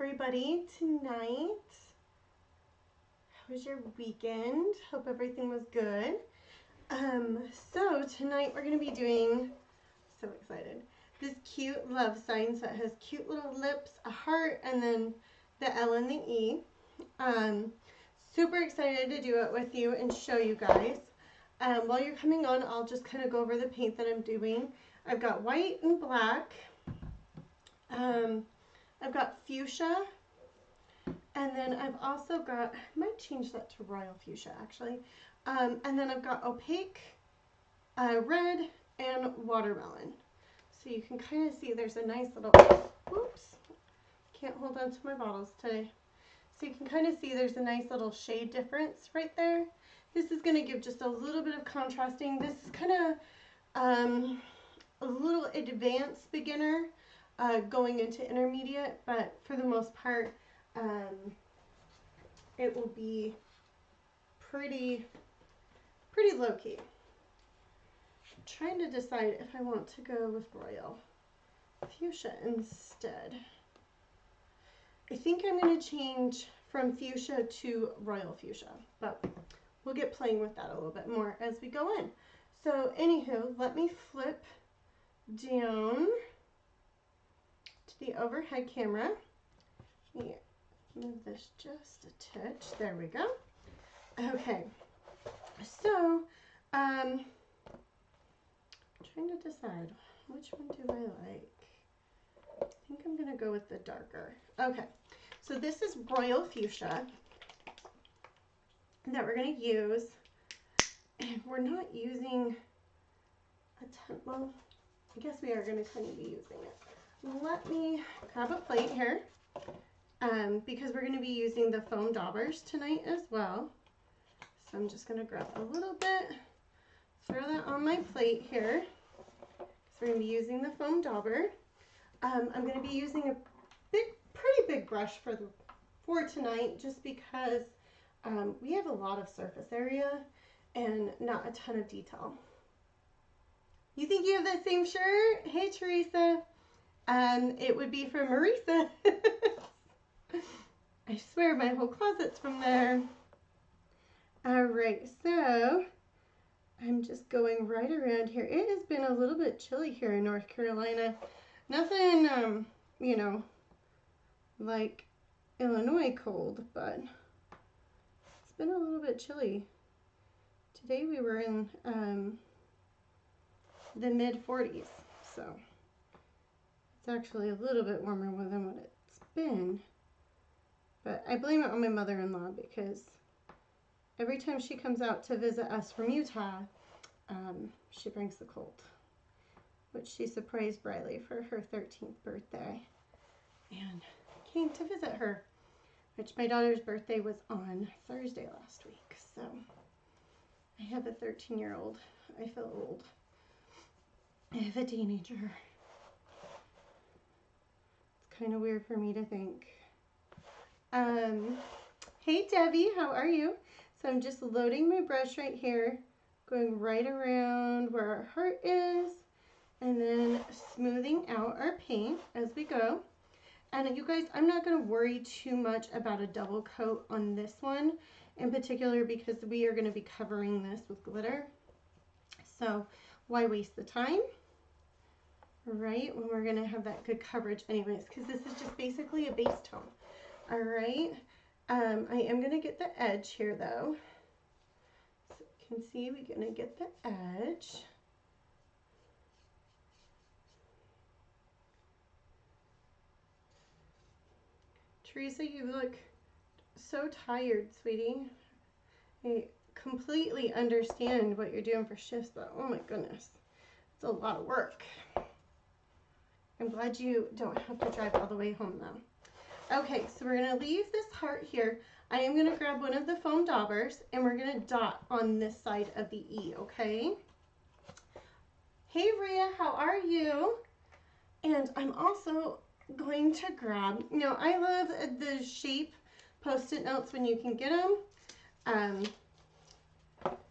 everybody tonight. How was your weekend? Hope everything was good. So tonight we're going to be doing, so excited, this cute love sign. So it has cute little lips, a heart, and then the L and the E. Super excited to do it with you and show you guys. While you're coming on, I'll just kind of go over the paint that I'm doing. I've got white and black. I've got fuchsia. And then I've also got, I might change that to royal fuchsia actually. And then I've got opaque, red, and watermelon. So you can kind of see there's a nice little, whoops, can't hold on to my bottles today. So you can kind of see there's a nice little shade difference right there. This is going to give just a little bit of contrasting. This is kind of a little advanced beginner going into intermediate, but for the most part, it will be pretty low-key. I'm trying to decide if I want to go with royal fuchsia instead. I think I'm going to change from fuchsia to royal fuchsia, but we'll get playing with that a little bit more as we go in. So anywho, let me flip down to the overhead camera. Yeah, move this just a touch. There we go. Okay, so trying to decide which one do I like. I think I'm gonna go with the darker. Okay, so this is royal fuchsia that we're gonna use, and we're not using a ton. Well, I guess we are gonna kind of be using it. Let me grab a plate here, because we're gonna be using the foam daubers tonight as well. So I'm just gonna grab a little bit, throw that on my plate here. So we're gonna be using the foam dauber. I'm gonna be using a pretty big brush for tonight, just because we have a lot of surface area and not a ton of detail. You think you have that same shirt? Hey, Teresa. It would be from Marisa. I swear my whole closet's from there. All right, so I'm just going right around here. It has been a little bit chilly here in North Carolina. Nothing, you know, like Illinois cold, but it's been a little bit chilly. Today we were in the mid-40s, so it's actually a little bit warmer than what it's been. But I blame it on my mother-in-law, because every time she comes out to visit us from Utah, she brings the cold, which she surprised Briley for her 13th birthday and came to visit her, which my daughter's birthday was on Thursday last week. So I have a 13-year-old. I feel old. I have a teenager. It's kind of weird for me to think. Hey Debbie, how are you? So I'm just loading my brush right here, going right around where our heart is, and then smoothing out our paint as we go. And you guys, I'm not going to worry too much about a double coat on this one in particular, because we are going to be covering this with glitter. So why waste the time, right, when we're going to have that good coverage anyways, because this is just basically a base tone. All right, I am going to get the edge here though. So you can see we're going to get the edge. Teresa, you look so tired, sweetie. I completely understand what you're doing for shifts, but oh my goodness, it's a lot of work. I'm glad you don't have to drive all the way home though. Okay, so we're going to leave this heart here. I am going to grab one of the foam daubers, and we're going to dot on this side of the E, okay? Hey Rhea, how are you? And I'm also going to grab, you know, I love the shape Post-it notes when you can get them.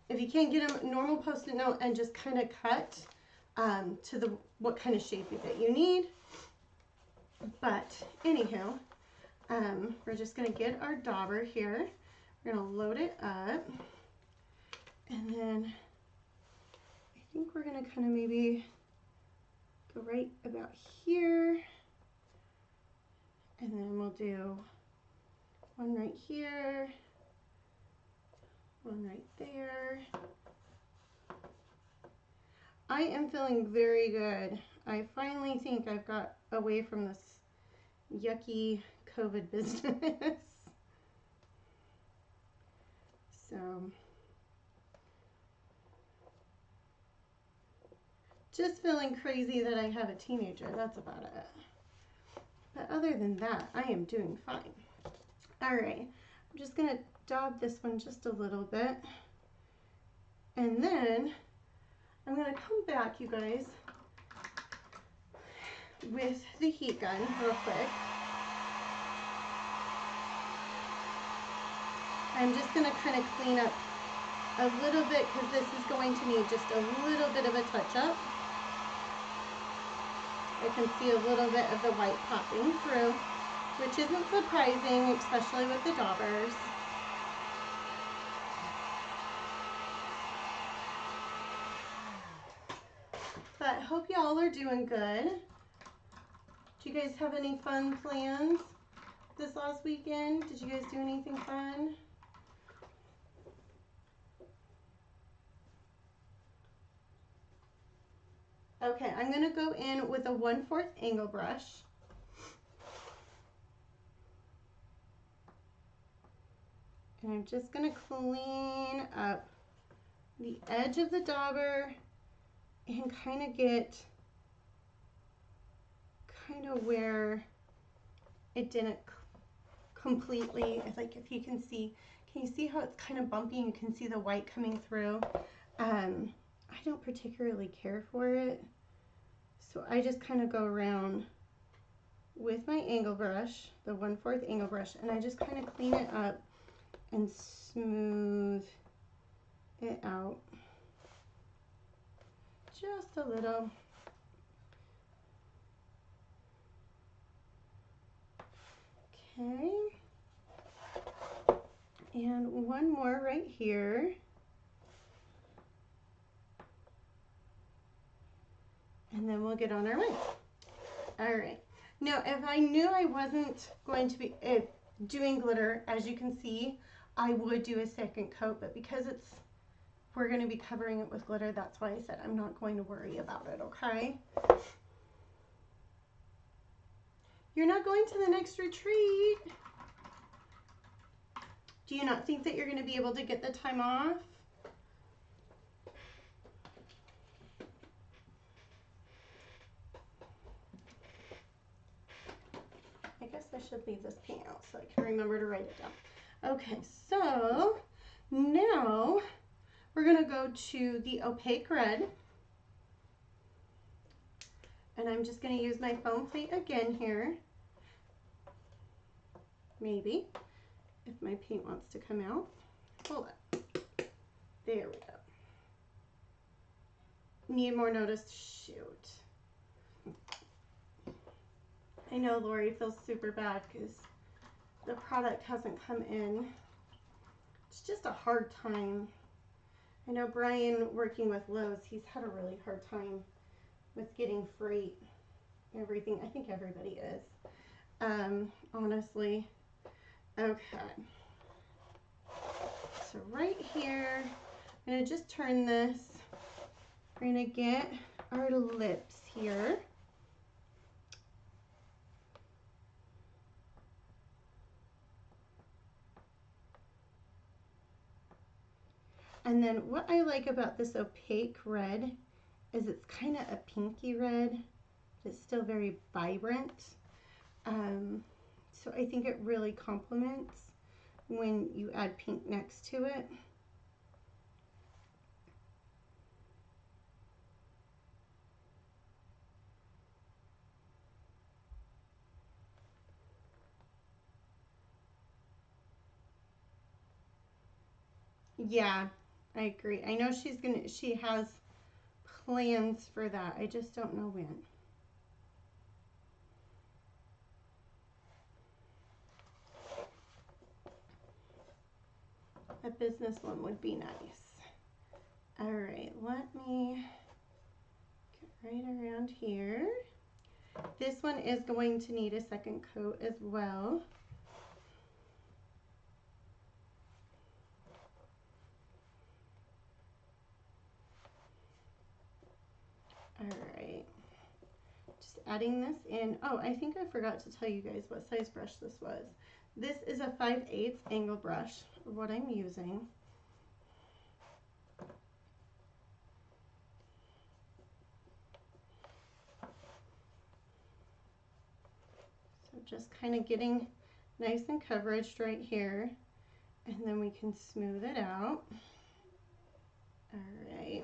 If you can't get them, normal Post-it note, and just kind of cut to what kind of shape that you need. But anywho, We're just going to get our dauber here. We're going to load it up. And then I think we're going to kind of maybe go right about here. And then we'll do one right here, one right there. I am feeling very good. I finally think I've got away from this yucky COVID business. So, just feeling crazy that I have a teenager. That's about it. But other than that, I am doing fine. All right, I'm just gonna dab this one just a little bit. And then I'm gonna come back, you guys, with the heat gun real quick. I'm just gonna kind of clean up a little bit because this is going to need just a little bit of a touch up. I can see a little bit of the white popping through, which isn't surprising, especially with the daubers. But I hope y'all are doing good. Do you guys have any fun plans this last weekend? Did you guys do anything fun? Okay, I'm going to go in with a 1/4 angle brush. And I'm just going to clean up the edge of the dauber and kind of get kind of where it didn't completely, like if you can you see how it's kind of bumpy? You can see the white coming through. I don't particularly care for it, so I just kind of go around with my angle brush, the 1/4 angle brush, and I just kind of clean it up and smooth it out just a little. Okay, and one more right here. And then we'll get on our way. All right. Now, if I knew I wasn't going to be doing glitter, as you can see, I would do a second coat, but because we're going to be covering it with glitter, that's why I said I'm not going to worry about it, okay? You're not going to the next retreat. Do you not think that you're going to be able to get the time off? I guess I should leave this paint out so I can remember to write it down. Okay, so now we're going to go to the opaque red. And I'm just going to use my foam plate again here. Maybe, if my paint wants to come out. Hold on. There we go. Need more notice? Shoot. I know Lori feels super bad because the product hasn't come in. It's just a hard time. I know Brian, working with Lowe's, he's had a really hard time with getting freight, everything. I think everybody is, honestly. Okay. So right here, I'm going to just turn this. We're going to get our lips here. And then what I like about this opaque red is it's kind of a pinky red, but it's still very vibrant. So I think it really complements when you add pink next to it. Yeah, I agree. I know she has plans for that. I just don't know when. business one would be nice. All right, let me get right around here. This one is going to need a second coat as well. All right, just adding this in. Oh, I think I forgot to tell you guys what size brush this was. This is a 5/8 angle brush, what I'm using. So just kind of getting nice and coveraged right here, and then we can smooth it out. All right,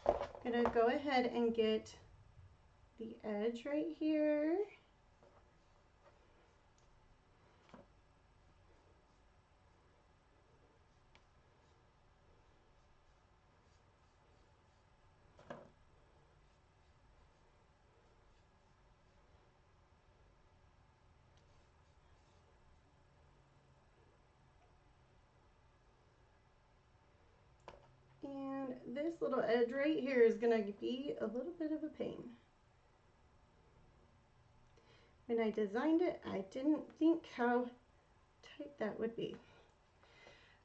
I'm gonna go ahead and get the edge right here. And this little edge right here is going to be a little bit of a pain. When I designed it, I didn't think how tight that would be.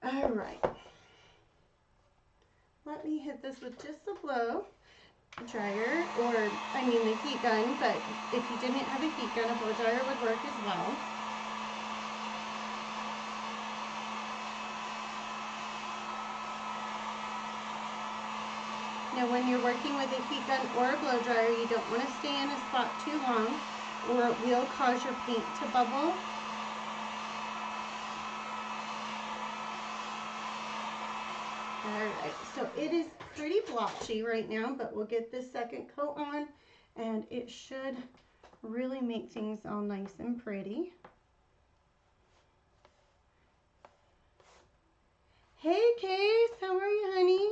All right. Let me hit this with just a blow dryer, or I mean the heat gun, but if you didn't have a heat gun, a blow dryer would work as well. Now when you're working with a heat gun or a blow dryer, you don't want to stay in a spot too long or it will cause your paint to bubble. Alright, so it is pretty blotchy right now, but we'll get this second coat on and it should really make things all nice and pretty. Hey Case, how are you, honey?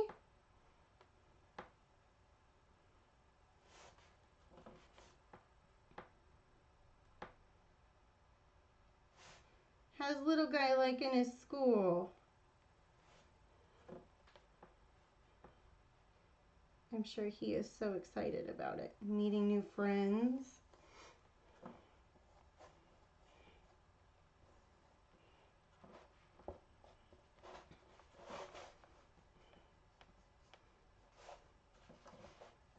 How's little guy liking his school? I'm sure he is so excited about it. Meeting new friends.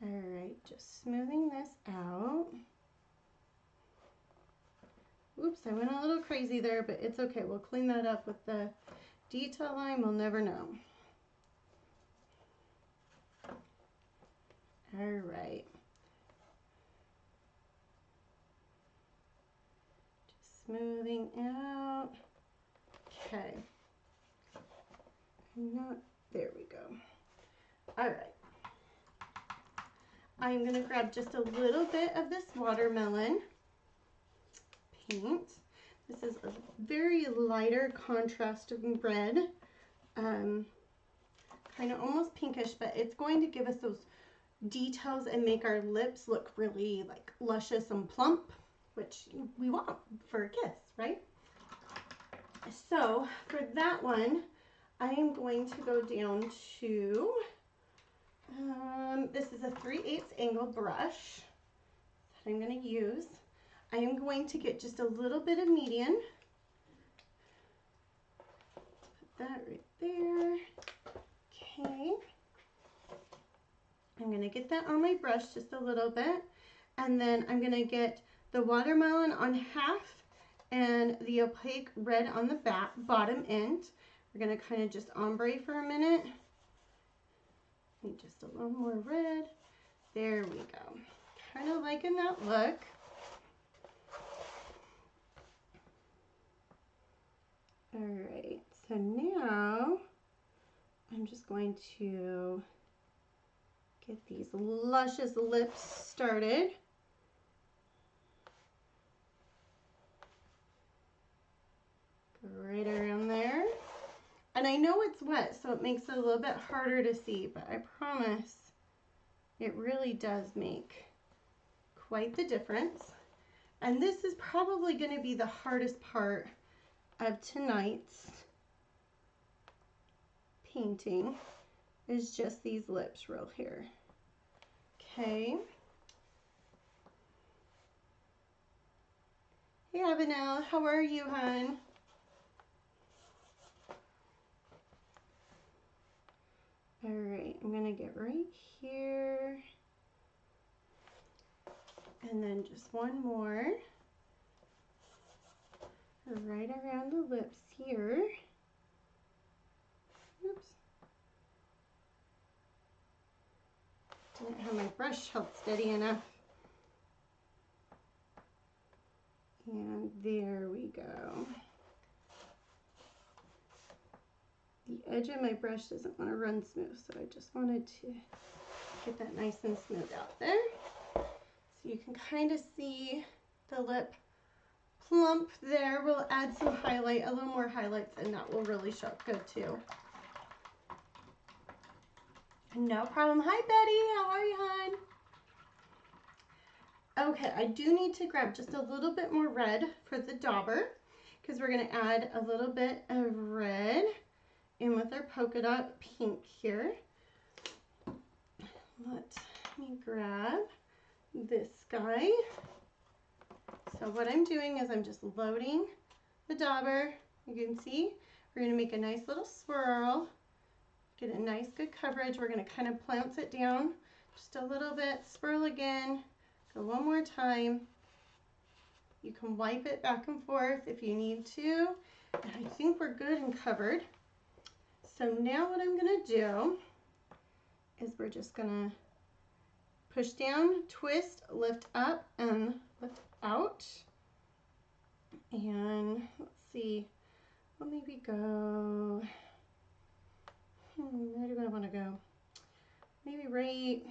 Alright, just smoothing this out. Oops, I went a little crazy there, but it's okay. We'll clean that up with the detail line. We'll never know. Alright. Just smoothing out. Okay. Not, there we go. Alright. I'm going to grab just a little bit of this watermelon paint. This is a very lighter contrast red, kind of almost pinkish, but it's going to give us those details and make our lips look really like luscious and plump, which we want for a kiss, right? So for that one, I am going to go down to, this is a 3/8 angle brush that I'm going to use. I am going to get just a little bit of median. Put that right there. Okay. I'm going to get that on my brush just a little bit. And then I'm going to get the watermelon on half and the opaque red on the bottom end. We're going to kind of just ombre for a minute. Need just a little more red. There we go. Kind of liking that look. Alright, so now I'm just going to get these luscious lips started. Go right around there. And I know it's wet, so it makes it a little bit harder to see, but I promise it really does make quite the difference. And this is probably going to be the hardest part of tonight's painting is just these lips real here. Okay. Hey Avenel, how are you, hon? All right, I'm gonna get right here. And then just one more. Right around the lips here. Oops. Didn't have my brush held steady enough. And there we go. The edge of my brush doesn't want to run smooth, so I just wanted to get that nice and smooth out there. So you can kind of see the lip plump there. We'll add some highlight, a little more highlights, and that will really show up good too. No problem. Hi Betty, how are you, hon? Okay, I do need to grab just a little bit more red for the dauber because we're going to add a little bit of red in with our polka dot pink here. Let me grab this guy. So what I'm doing is I'm just loading the dauber. You can see we're going to make a nice little swirl, get a nice good coverage. We're going to kind of plance it down just a little bit, swirl again, go one more time. You can wipe it back and forth if you need to. And I think we're good and covered. So now what I'm going to do is we're just going to push down, twist, lift up, and lift out. And let's see, we'll maybe go, where do I want to go? Maybe right,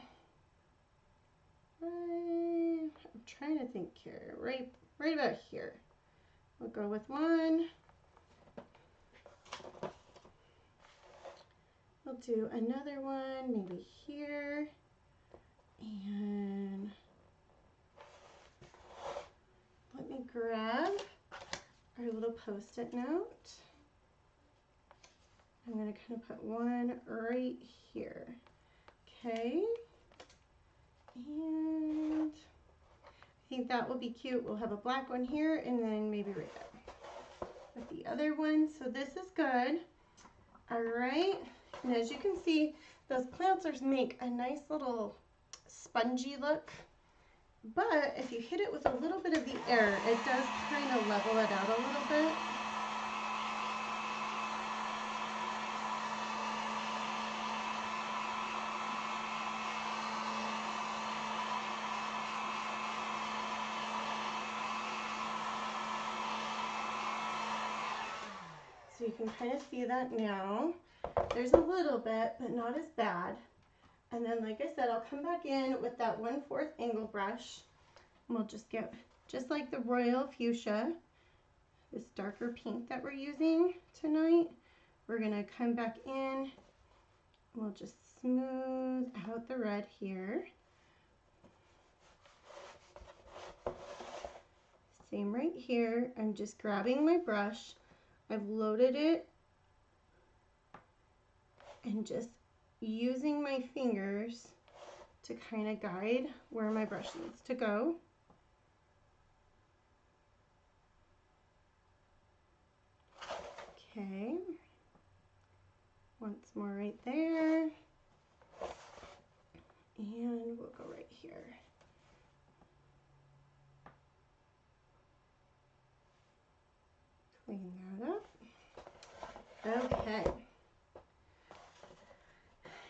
I'm trying to think here, right about here. We'll go with one. We'll do another one, maybe here. And let me grab our little post-it note. I'm going to kind of put one right here. Okay. And I think that will be cute. We'll have a black one here and then maybe right there with the other one. So this is good. All right. And as you can see, those planters make a nice little spongy look. But if you hit it with a little bit of the air, it does kind of level it out a little bit. So you can kind of see that now. There's a little bit, but not as bad. And then, like I said, I'll come back in with that 1/4 angle brush. And we'll just get, just like the Royal Fuchsia, this darker pink that we're using tonight, we're gonna come back in. We'll just smooth out the red here. Same right here. I'm just grabbing my brush. I've loaded it and just using my fingers to kind of guide where my brush needs to go. Okay, once more right there, and we'll go right here. Clean that up. Okay.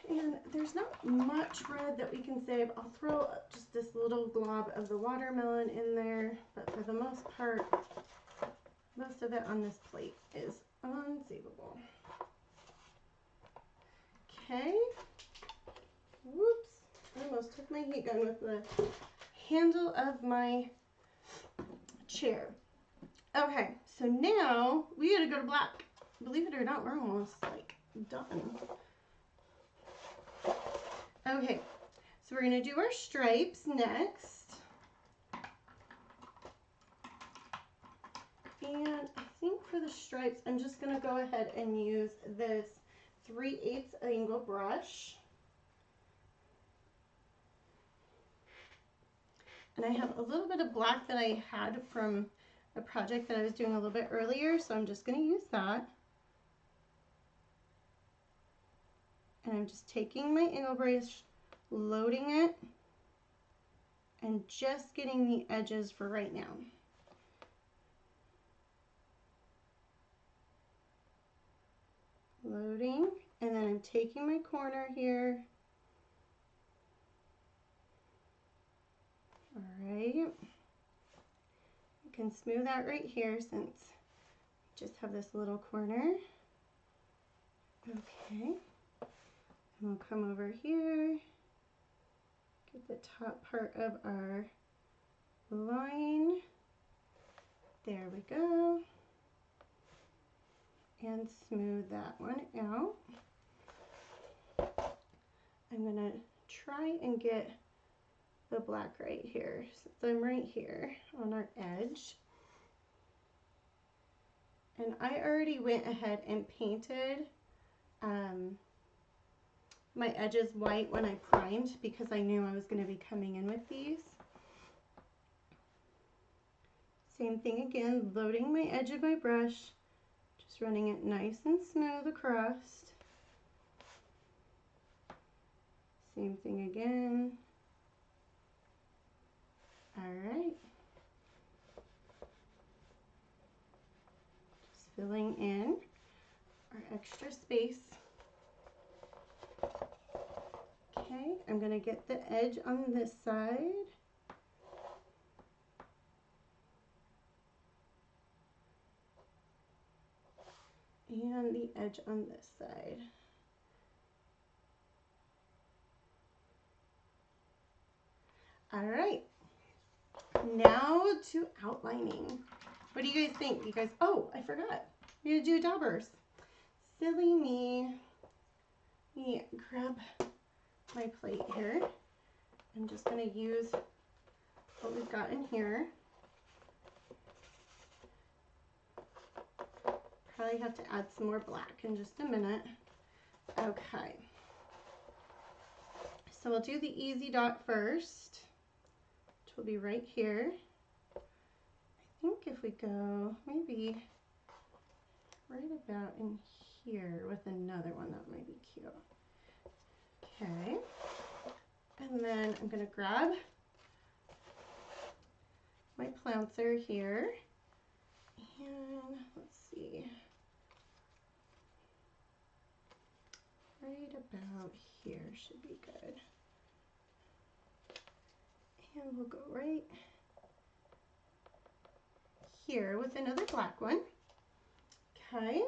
And there's not much red that we can save. I'll throw just this little glob of the watermelon in there, but for the most part, most of it on this plate is unsavable. Okay. Whoops. I almost took my heat gun with the handle of my chair. Okay, so now we gotta go to black. Believe it or not, we're almost like done. Okay, so we're gonna do our stripes next. And I think for the stripes, I'm just gonna go ahead and use this 3/8 angle brush. And I have a little bit of black that I had from a project that I was doing a little bit earlier, so I'm just going to use that. And I'm just taking my angle brush, loading it, and just getting the edges for right now. Loading, and then I'm taking my corner here. All right. You can smooth out right here since I just have this little corner. Okay. And we'll come over here, get the top part of our line. There we go. And smooth that one out. I'm going to try and get the black right here. Since I'm right here on our edge. And I already went ahead and painted my edges white when I primed because I knew I was going to be coming in with these. Same thing again, loading my edge of my brush, just running it nice and smooth across. Same thing again. All right. Just filling in our extra space. Okay, I'm going to get the edge on this side. And the edge on this side. All right, now to outlining. What do you guys think? You guys, oh, I forgot. We're gonna do daubers. Silly me. Let me grab my plate here. I'm just gonna use what we've got in here. Probably have to add some more black in just a minute. Okay. So we'll do the easy dot first, which will be right here. I think if we go maybe right about in here with another one, that might be cute. Okay. And then I'm going to grab my planter here. And let's see. Right about here should be good. And we'll go right here with another black one. Okay.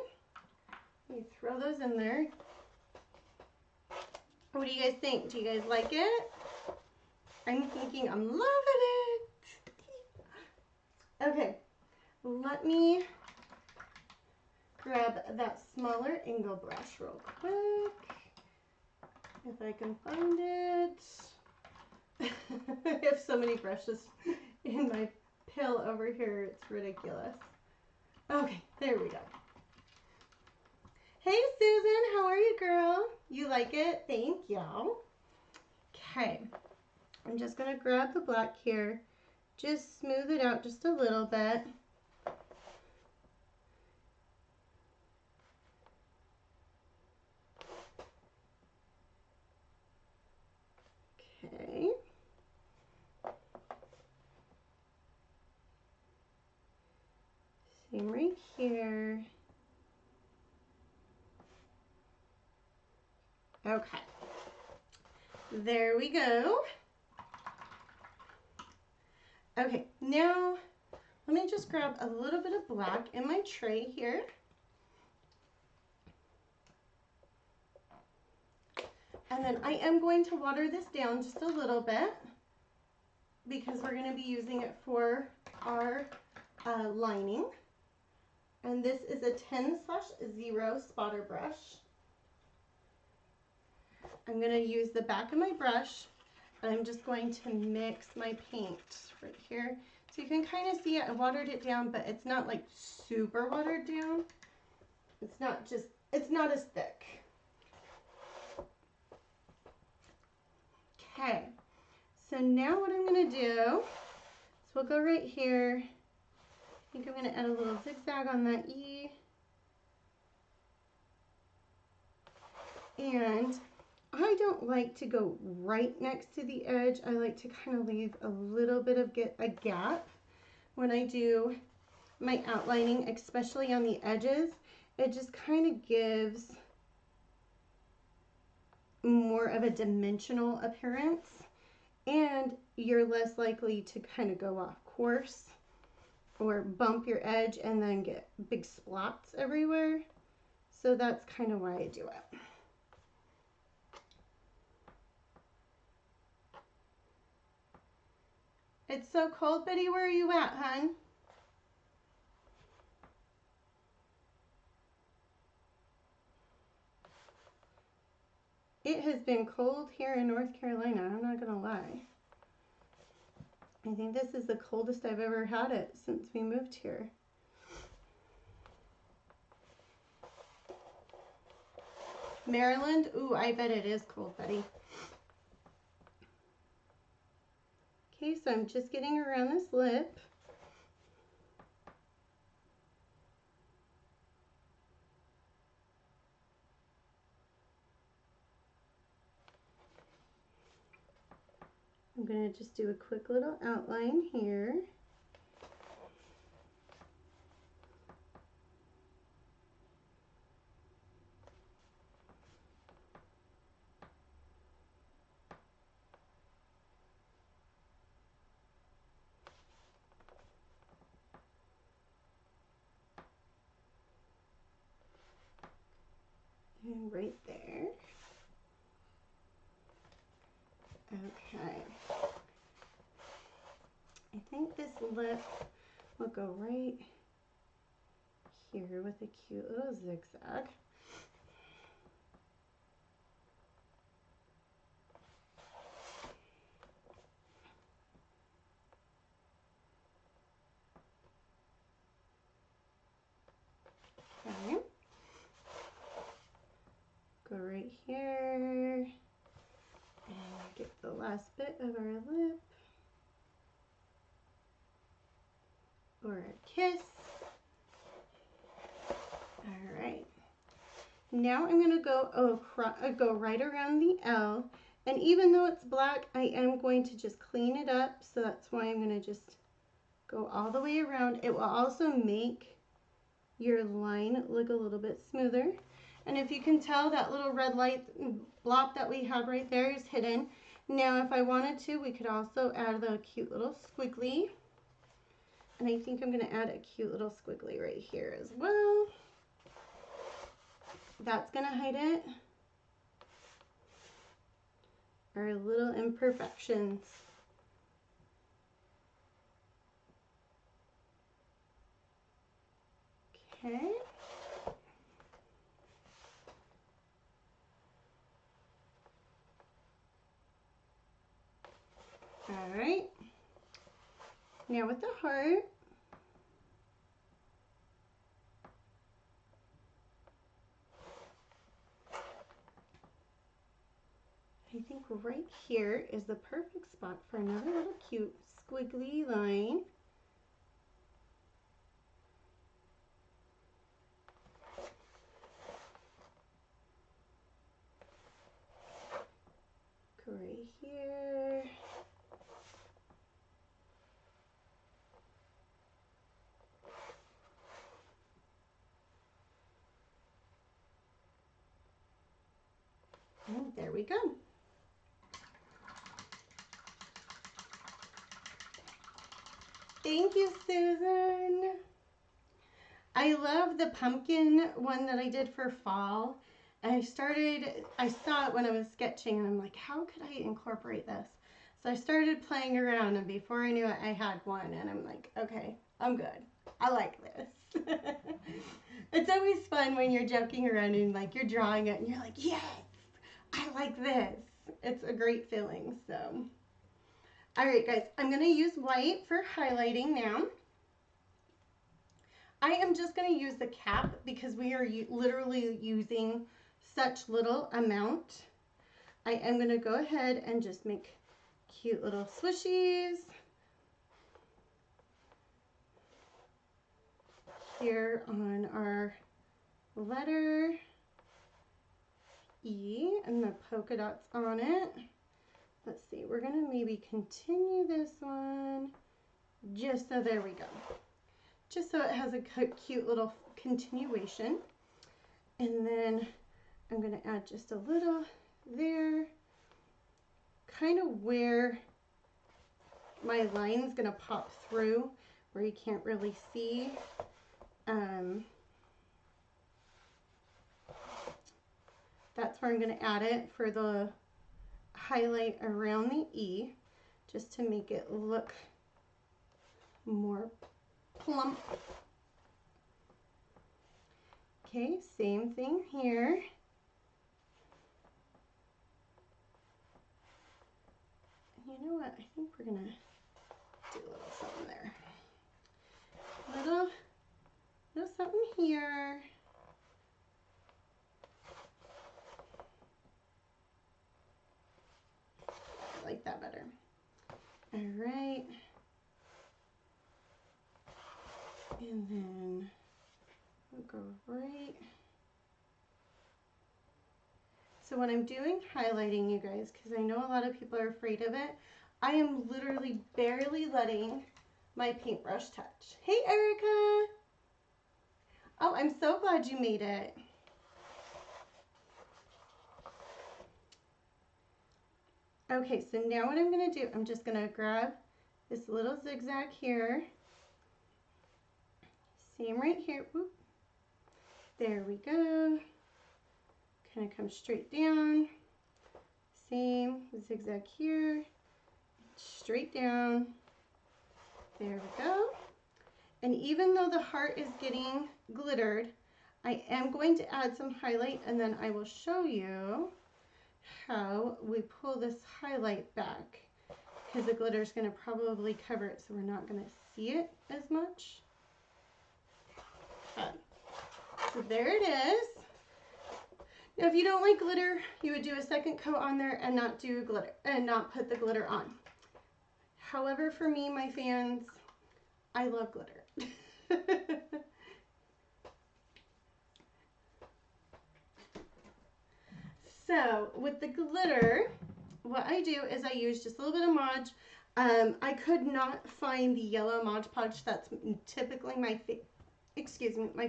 Let me throw those in there. What do you guys think? Do you guys like it? I'm thinking I'm loving it. Okay. Let me grab that smaller angle brush real quick. If I can find it. I have so many brushes in my pill over here, it's ridiculous. Okay, there we go. Hey Susan, how are you, girl? You like it? Thank you. Okay, I'm just gonna grab the black here, just smooth it out just a little bit. Okay. Same right here. Okay. There we go. Okay, now let me just grab a little bit of black in my tray here. And then I am going to water this down just a little bit because we're going to be using it for our lining. And this is a 10/0 spotter brush. I'm going to use the back of my brush. I'm just going to mix my paint right here. So you can kind of see it. I watered it down, but it's not like super watered down. It's not as thick. Okay, so now what I'm going to do is we'll go right here. I think I'm going to add a little zigzag on that E. And I don't like to go right next to the edge. I like to kind of leave a little bit of a gap when I do my outlining, especially on the edges. It just kind of gives more of a dimensional appearance, and you're less likely to kind of go off course or bump your edge and then get big splots everywhere. So that's kind of why I do it. It's so cold, Betty. Where are you at, hon? It has been cold here in North Carolina. I'm not going to lie. I think this is the coldest I've ever had it since we moved here. Maryland? Ooh, I bet it is cold, Betty. Okay, so I'm just getting around this lip. I'm going to just do a quick little outline here. And right there. Okay. I think this lip will go right here with a cute little zigzag. Okay. Go right here and get the last bit of our lip or a kiss. All right. Now I'm going to go right around the L, and even though it's black, I am going to just clean it up. So that's why I'm going to just go all the way around. It will also make your line look a little bit smoother. And if you can tell, that little red light blob that we had right there is hidden. Now, if I wanted to, we could also add a cute little squiggly. And I think I'm going to add a cute little squiggly right here as well. That's going to hide it. Our little imperfections. Okay. All right. Now with the heart, I think right here is the perfect spot for another little cute squiggly line. Go right here. And there we go. Thank you, Susan. I love the pumpkin one that I did for fall. And I saw it when I was sketching, and I'm like, how could I incorporate this? So I started playing around, and before I knew it, I had one, and I'm like, okay, I'm good. I like this. It's always fun when you're joking around and like you're drawing it, and you're like, yes, I like this. It's a great feeling, so. All right, guys, I'm going to use white for highlighting now. I am just going to use the cap because we are literally using such little amount. I am going to go ahead and just make cute little swishies here on our letter E and the polka dots on it. Let's see, we're going to maybe continue this one just so there we go. Just so it has a cute little continuation. And then I'm going to add just a little there, kind of where my line's going to pop through where you can't really see. That's where I'm going to add it for the highlight around the E, just to make it look more plump. Okay, same thing here. And you know what? I think we're gonna do a little something there. Little something here. I like that better. All right. And then we'll go right. So when I'm doing highlighting, you guys, because I know a lot of people are afraid of it, I am literally barely letting my paintbrush touch. Hey, Erica. Oh, I'm so glad you made it. Okay, so now what I'm going to do, I'm just going to grab this little zigzag here. Same right here. Whoop. There we go. Kind of come straight down. Same zigzag here. Straight down. There we go. And even though the heart is getting glittered, I am going to add some highlight, and then I will show you how we pull this highlight back, because the glitter is going to probably cover it, so we're not going to see it as much. So there it is. Now, if you don't like glitter, you would do a second coat on there and not do glitter and not put the glitter on. However, for me, my fans, I love glitter. So with the glitter, what I do is I use just a little bit of Mod. I could not find the yellow Mod Podge. That's typically my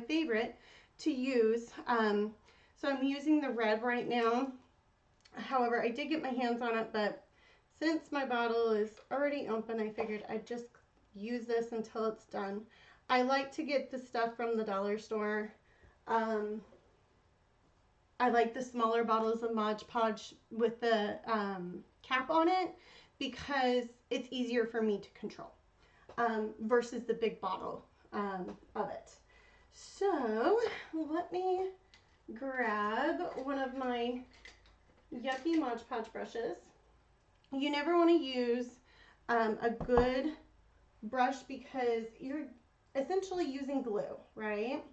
favorite to use. So I'm using the red right now. However, I did get my hands on it, but since my bottle is already open, I figured I'd just use this until it's done. I like to get the stuff from the dollar store. I like the smaller bottles of Mod Podge with the cap on it because it's easier for me to control versus the big bottle of it. So let me grab one of my yucky Mod Podge brushes. You never want to use a good brush because you're essentially using glue, right?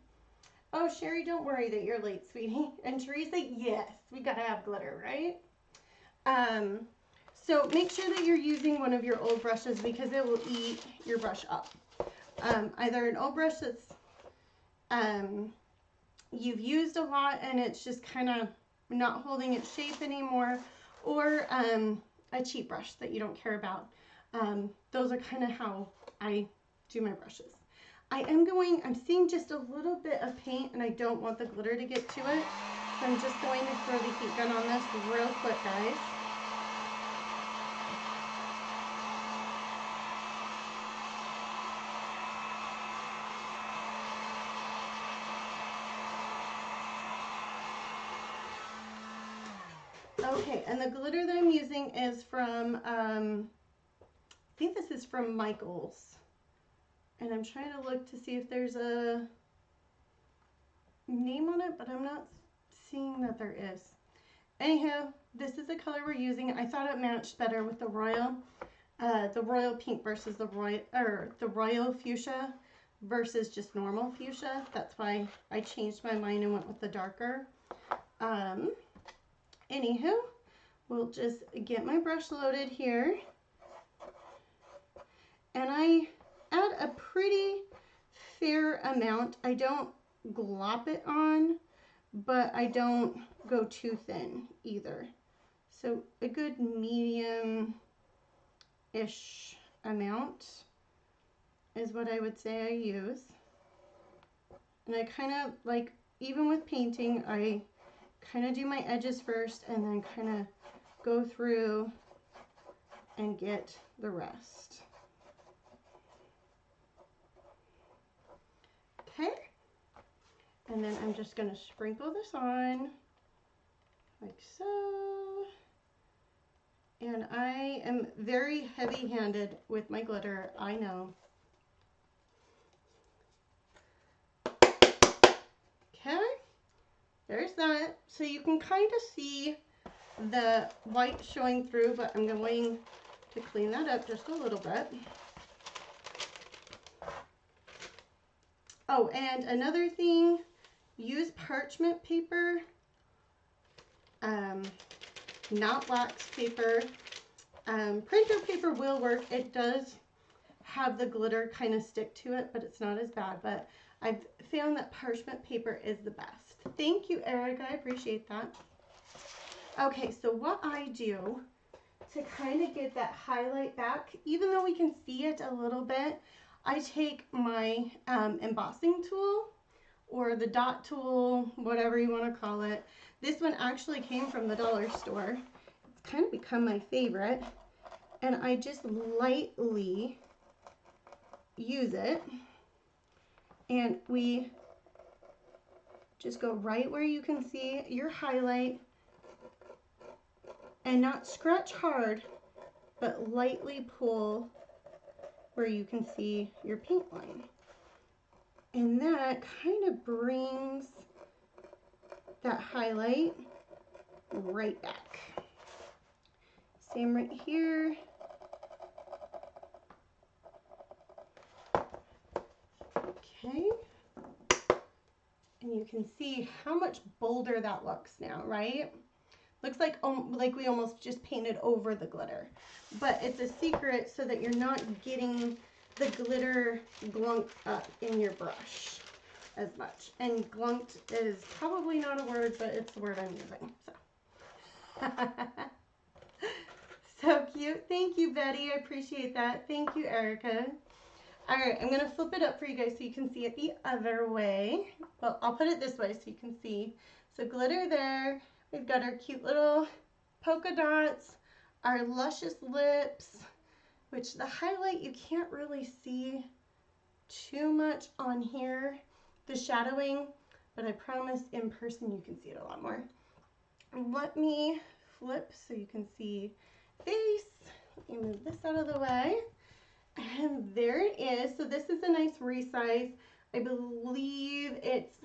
Oh, Sherry, don't worry that you're late, sweetie. And Teresa, yes, we gotta have glitter, right? So make sure that you're using one of your old brushes because it will eat your brush up. Either an old brush that's you've used a lot and it's just kind of not holding its shape anymore, or a cheap brush that you don't care about. Those are kind of how I do my brushes. I'm seeing just a little bit of paint and I don't want the glitter to get to it. So I'm just going to throw the heat gun on this real quick, guys. Okay, and the glitter that I'm using is from, I think this is from Michael's. And I'm trying to look to see if there's a name on it, but I'm not seeing that there is. Anyhow, this is the color we're using. I thought it matched better with the royal pink versus the royal fuchsia versus just normal fuchsia. That's why I changed my mind and went with the darker. Anywho, we'll just get my brush loaded here. And I add a pretty fair amount. I don't glop it on, but I don't go too thin either. So a good medium-ish amount is what I would say I use. And I kind of like, even with painting, I kind of do my edges first and then kind of go through and get the rest. Okay, and then I'm just going to sprinkle this on like so. And I am very heavy-handed with my glitter, I know. Okay, there's that. So you can kind of see the white showing through, but I'm going to clean that up just a little bit. Oh, and another thing, use parchment paper, not wax paper. Printer paper will work. It does have the glitter kind of stick to it, but it's not as bad. But I've found that parchment paper is the best. Thank you, Erica. I appreciate that. Okay, so what I do to kind of get that highlight back, even though we can see it a little bit, I take my embossing tool or the dot tool, whatever you want to call it. This one actually came from the dollar store. It's kind of become my favorite. And I just lightly use it. And we just go right where you can see your highlight. And not scratch hard, but lightly pull where you can see your paint line. And that kind of brings that highlight right back. Same right here. Okay. And you can see how much bolder that looks now, right? Looks like we almost just painted over the glitter. But it's a secret so that you're not getting the glitter glunked up in your brush as much. And glunked is probably not a word, but it's the word I'm using. So, so cute. Thank you, Betty. I appreciate that. Thank you, Erica. All right, I'm going to flip it up for you guys so you can see it the other way. Well, I'll put it this way so you can see. So glitter there. We've got our cute little polka dots, our luscious lips, which the highlight you can't really see too much on here, the shadowing, but I promise in person you can see it a lot more. Let me flip so you can see face. Let me move this out of the way. And there it is. So this is a nice resize. I believe it's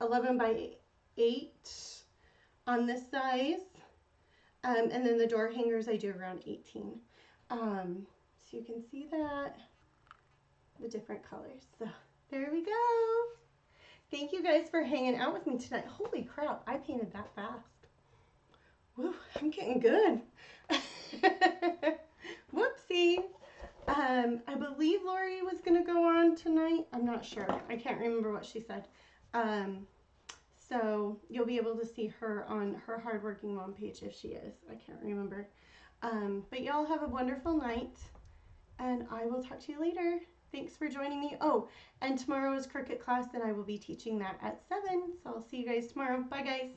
11 by 8 on this size. And then the door hangers I do around 18. So you can see that, the different colors. So there we go. Thank you guys for hanging out with me tonight. Holy crap, I painted that fast. Woo, I'm getting good. Whoopsie. I believe Lori was going to go on tonight. I'm not sure. I can't remember what she said. So you'll be able to see her on her Hardworking Mom page if she is. I can't remember. But y'all have a wonderful night, and I will talk to you later. Thanks for joining me. Oh, and tomorrow is Cricut class, and I will be teaching that at 7. So I'll see you guys tomorrow. Bye, guys.